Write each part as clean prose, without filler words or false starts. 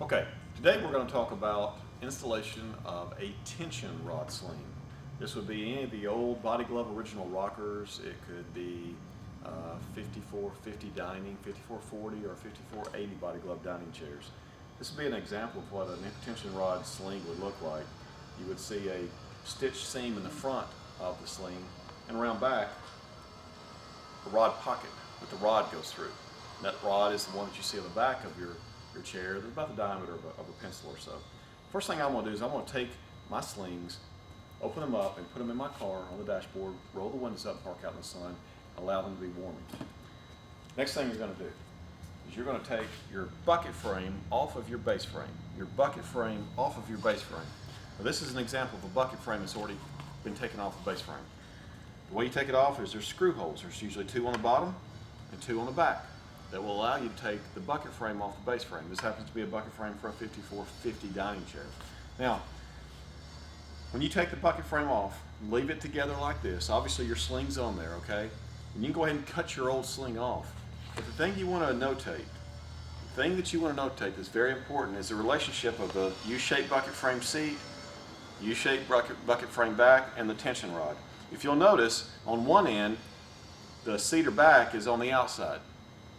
Okay, today we're going to talk about installation of a tension rod sling. This would be any of the old Body Glove original rockers. It could be 5450 dining, 5440, or 5480 Body Glove dining chairs. This would be an example of what a tension rod sling would look like. You would see a stitched seam in the front of the sling, and around back, a rod pocket that the rod goes through. And that rod is the one that you see on the back of your chair. They're about the diameter of a pencil or so. First thing I'm going to do is I'm going to take my slings, open them up, and put them in my car on the dashboard, roll the windows up, park out in the sun, allow them to be warming. Next thing you're going to do is you're going to take your bucket frame off of your base frame. Your bucket frame off of your base frame. Now, this is an example of a bucket frame that's already been taken off the base frame. The way you take it off is there's screw holes. There's usually 2 on the bottom and 2 on the back that will allow you to take the bucket frame off the base frame. This happens to be a bucket frame for a 5450 dining chair. Now, when you take the bucket frame off, leave it together like this. Obviously your sling's on there, okay? And you can go ahead and cut your old sling off. But the thing you want to notate, that's very important is the relationship of the U-shaped bucket frame seat, U-shaped bucket frame back, and the tension rod. If you'll notice, on one end, the cedar back is on the outside,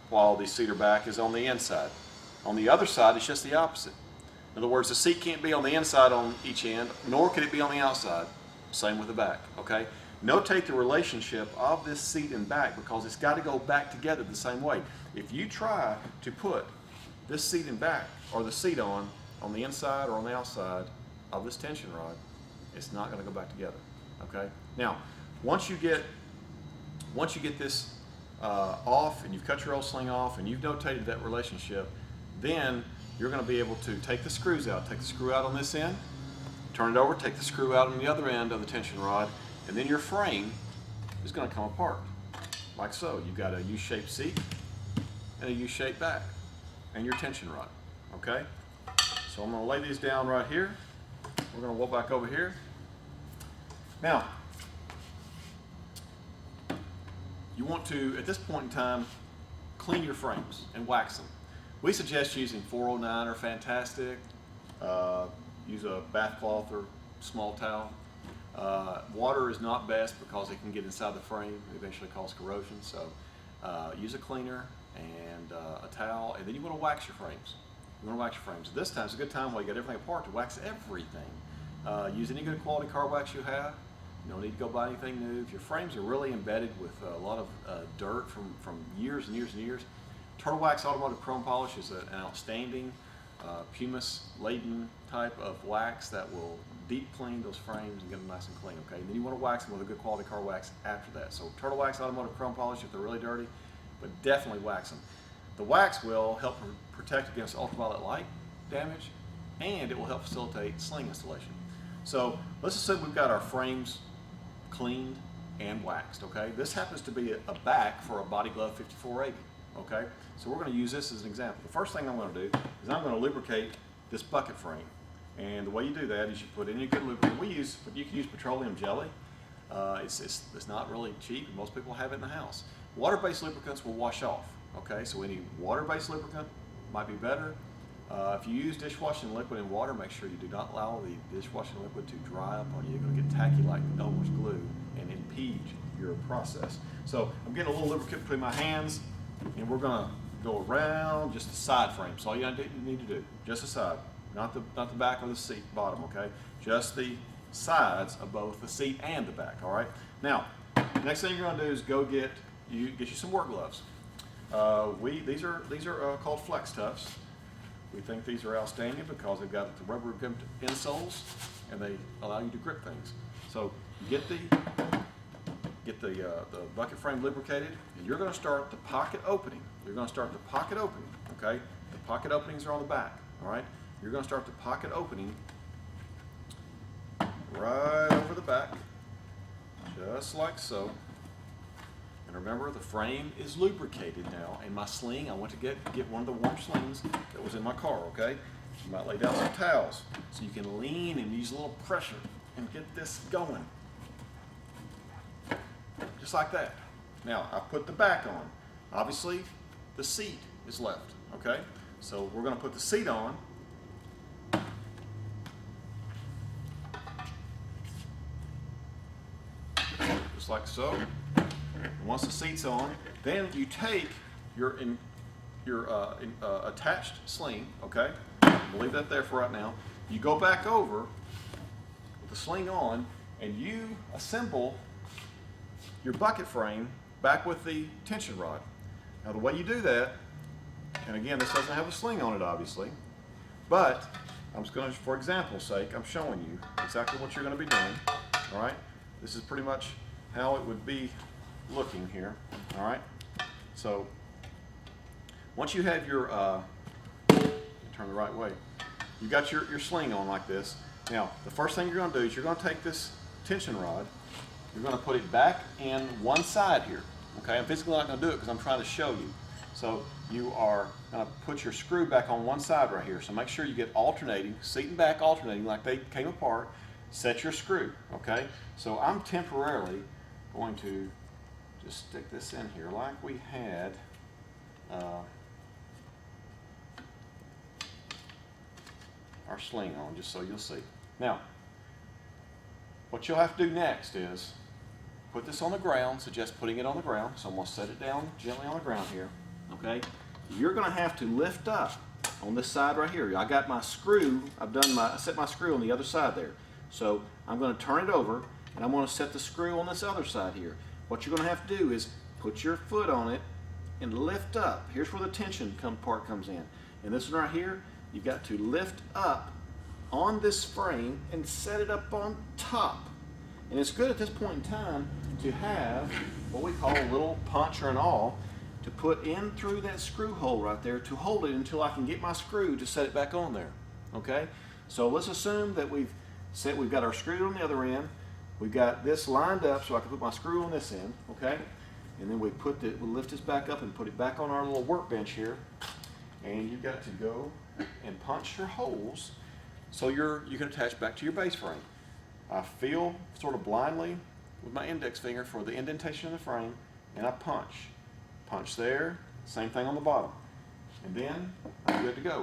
while the cedar back is on the inside. On the other side, it's just the opposite. In other words, the seat can't be on the inside on each end, nor can it be on the outside. Same with the back, okay? Notate the relationship of this seat and back because it's got to go back together the same way. If you try to put this seat and back, or the seat on the inside or on the outside of this tension rod, it's not going to go back together, okay? Now, once you get this off and you've cut your old sling off and you've notated that relationship, then you're going to be able to take the screws out. Take the screw out on this end, turn it over, take the screw out on the other end of the tension rod, and then your frame is going to come apart like so. You've got a U-shaped seat and a U-shaped back and your tension rod, okay? So I'm going to lay these down right here. We're going to walk back over here. Now, you want to, at this point in time, clean your frames and wax them. We suggest using 409 or Fantastic. Use a bath cloth or small towel. Water is not best because it can get inside the frame and eventually cause corrosion. So use a cleaner and a towel, and then you want to wax your frames. You want to wax your frames. This time is a good time while you got everything apart to wax everything. Use any good quality car wax you have. You don't need to go buy anything new. If your frames are really embedded with a lot of dirt from years and years and years, Turtle Wax Automotive Chrome Polish is an outstanding pumice-laden type of wax that will deep clean those frames and get them nice and clean, okay? And then you want to wax them with a good quality car wax after that. So Turtle Wax Automotive Chrome Polish if they're really dirty, but definitely wax them. The wax will help protect against ultraviolet light damage, and it will help facilitate sling installation. So let's assume we've got our frames cleaned and waxed, okay? This happens to be a back for a Body Glove 5480, okay? So we're going to use this as an example. The first thing I'm going to do is I'm going to lubricate this bucket frame. And the way you do that is you put any good lubricant. You can use petroleum jelly. It's not really cheap, and most people have it in the house. Water-based lubricants will wash off, okay? So any water-based lubricant might be better. If you use dishwashing liquid and water, make sure you do not allow the dishwashing liquid to dry up on you. You're going to get tacky like Elmer's glue and impede your process. So I'm getting a little lubricant between my hands, and we're going to go around just the side frame. So all you need to do, just the side, not the back or the seat bottom, okay? Just the sides of both the seat and the back, all right? Now, the next thing you're going to do is go get you some work gloves. These are called Flex Toughs. We think these are outstanding because they've got the rubber gripped insoles and they allow you to grip things. So get the bucket frame lubricated, and you're going to start the pocket opening. You're going to start the pocket opening, okay? The pocket openings are on the back, all right? You're going to start the pocket opening right over the back, just like so. And remember, the frame is lubricated now. And my sling, I went to get one of the warm slings that was in my car, okay? You might lay down some towels so you can lean and use a little pressure and get this going. Just like that. Now, I put the back on. Obviously, the seat is left, okay? So we're going to put the seat on, just like so. And once the seat's on, then you take your attached sling, okay? We'll leave that there for right now. You go back over with the sling on, and you assemble your bucket frame back with the tension rod. Now the way you do that, and again, this doesn't have a sling on it obviously, but I'm just going to, for example's sake, I'm showing you exactly what you're going to be doing. All right, this is pretty much how it would be looking here. All right, so once you have your turn the right way, you got your sling on like this. Now the first thing you're going to do is you're going to take this tension rod, you're going to put it back in one side here. Okay, I'm physically not going to do it because I'm trying to show you. So you are going to put your screw back on one side right here. So make sure you get alternating, seat and back alternating like they came apart. Set your screw, okay? So I'm temporarily going to just stick this in here like we had our sling on, just so you'll see. Now, what you'll have to do next is put this on the ground, suggest putting it on the ground. So I'm going to set it down gently on the ground here, okay? You're going to have to lift up on this side right here. I got my screw, I set my screw on the other side there. So I'm going to turn it over, and I'm going to set the screw on this other side here. What you're going to have to do is put your foot on it and lift up. Here's where the tension part comes in. And this one right here, you've got to lift up on this frame and set it up on top. And it's good at this point in time to have what we call a little punch or an awl to put in through that screw hole right there to hold it until I can get my screw to set it back on there. Okay? So let's assume that we've got our screw on the other end. We've got this lined up so I can put my screw on this end, okay? And then we'll lift this back up and put it back on our little workbench here. And you've got to go and punch your holes so you can attach back to your base frame. I feel sort of blindly with my index finger for the indentation of the frame, and I punch. Punch there, same thing on the bottom. And then I'm good to go.